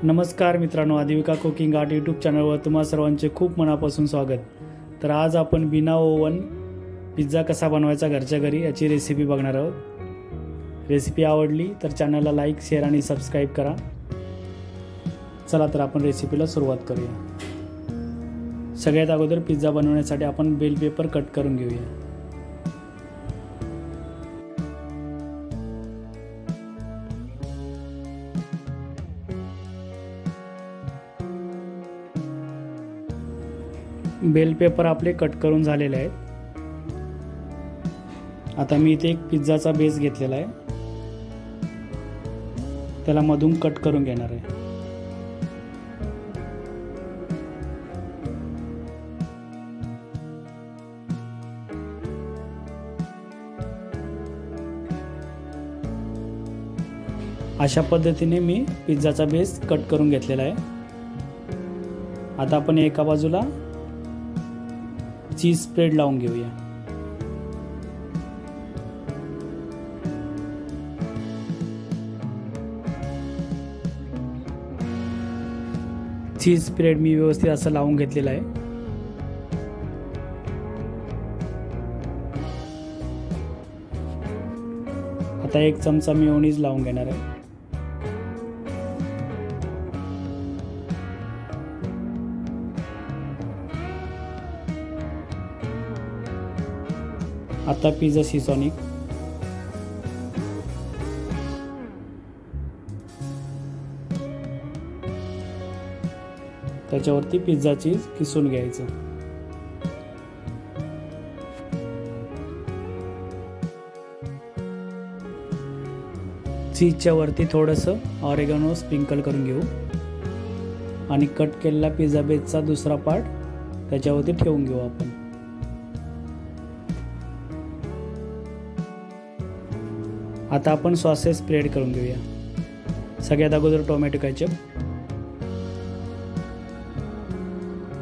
नमस्कार मित्रांनो, आदिविका cooking art YouTube चॅनलवर तुम्हा सर्वांचे खूप मनापासून स्वागत। तर आज आपण बिना ओव्हन पिझ्झा कसा बनवायचा घरच्या घरी याची रेसिपी बघणार आहोत। रेसिपी आवडली तर चॅनलला लाईक, शेअर आणि सबस्क्राईब करा। चला तर आपण रेसिपीला सुरुवात करूया। सगळ्यात अगोदर पिझ्झा बनवण्यासाठी आपण बेल पेपर कट करून घेऊया। बेल पेपर आपले कट करून झालेले आहेत। आता मी इथे एक पिझ्झाचा बेस घेतलेला आहे, त्याला मधून कट करून घेणार आहे। अशा पद्धतीने मी पिझ्झाचा बेस कट करून घेतलेला आहे। आता आपण एका बाजूला चीज स्प्रेड लावून घेऊया। चीज स्प्रेड मी व्यवस्थित असं लावून घेतलेला आहे। आता एक चमचा मेयोनीज लावून घेणार आहे। आता पिझ्झा सीझनिंग, त्याच्यावरती पिझ्झा चीज किसून घ्यायचं। चीजच्या वरती थोडंसं ऑरेगॅनो स्प्रिंकल करून घेऊ आणि कट केलेला पिझ्झा बेसचा दुसरा पार्ट त्याच्यावरती ठेवून घेऊ आपण। आता आपण सॉसेस स्प्रेड करून घेऊया। सगळ्यात अगोदर टोमॅटो केचप,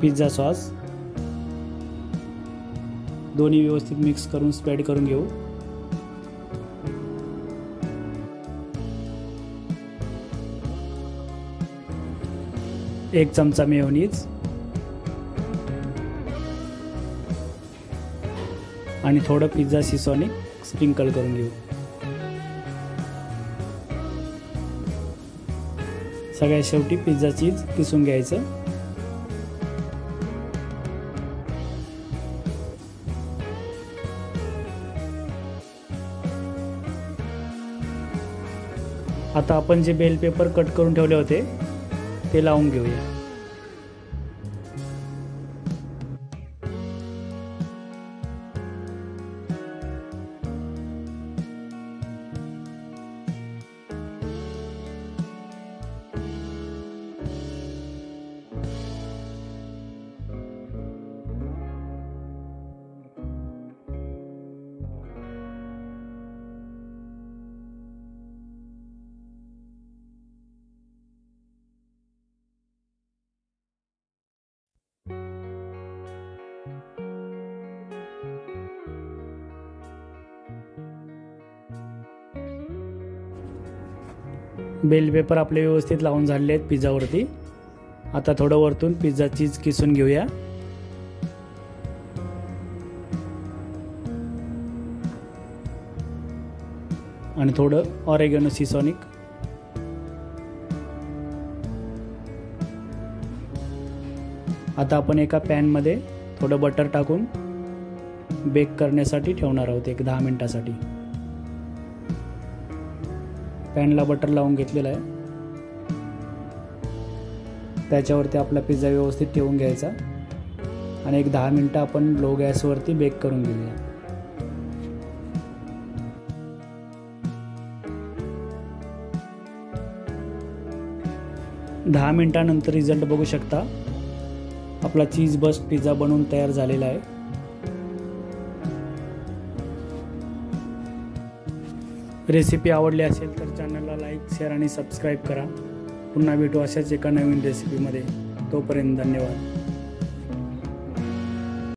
पिझ्झा सॉस दोन्ही व्यवस्थित मिक्स करून स्प्रेड करून घेऊ। एक चमचा मेयोनीज आणि थोडं पिझ्झा सीझनिंग स्प्रिंकल करून घेऊ। सगळ्यात शेवटी पिझ्झा चीज किसून घ्यायचं। आता आपण जे बेल पेपर कट करून ठेवले होते ते लावून घेऊया। बेल पेपर आपले व्यवस्थित लावून झालेले आहेत पिझ्झावरती। आता थोडं वरतून पिझ्झा चीज किसून घेऊया आणि थोडं ऑरेगॅनो सीझनिंग। आता आपण एका पॅन मध्ये थोडं बटर टाकून बेक करण्यासाठी ठेवणार आहोत 10 मिनिटासाठी। पॅनला बटर लावून घेतलेला आहे, त्याच्यावरती आपला पिझ्झा व्यवस्थित ठेवून घ्यायचा आणि 10 मिनिटं आपण लो गॅसवरती बेक करून घेऊया। 10 मिनिटांनंतर रिझल्ट बघू शकता। आपला चीज बस्ट पिझ्झा बनवून तयार झालेला आहे। रेसिपी आवडली असेल तर चॅनलला लाईक, शेअर आणि सबस्क्राईब करा। पुन्हा भेटू अशाच एका नवीन रेसिपीमध्ये। तोपर्यंत धन्यवाद।